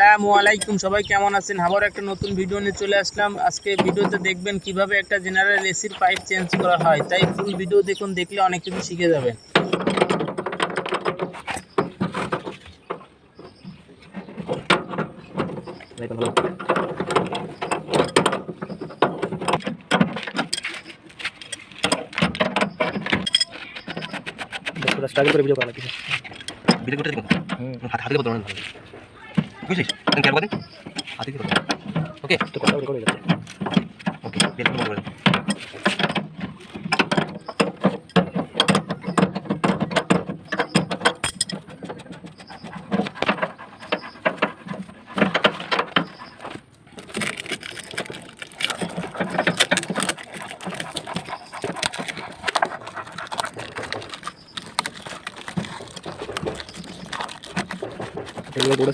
আসসালামু আলাইকুম, সবাই কেমন আছেন? আবার একটা নতুন ভিডিও নিয়ে চলে আসলাম। আজকে ভিডিওতে দেখবেন কিভাবে একটা জেনারেল এসির পাইপ চেঞ্জ করা হয়, তাই ফুল ভিডিও দেখুন, দেখলে অনেক কিছু শিখে যাবেন। স্ট্রাগল করে ভিডিও করা লাগছে। ভিডিও করতে দেখো হাতে করতে হবে বুঝছিস কেন করে হাতে করতে ওকে তো কথা রেকর্ড হয়ে যাচ্ছে। ওকে ভিডিও বন্ধ করে এগুলো পুরো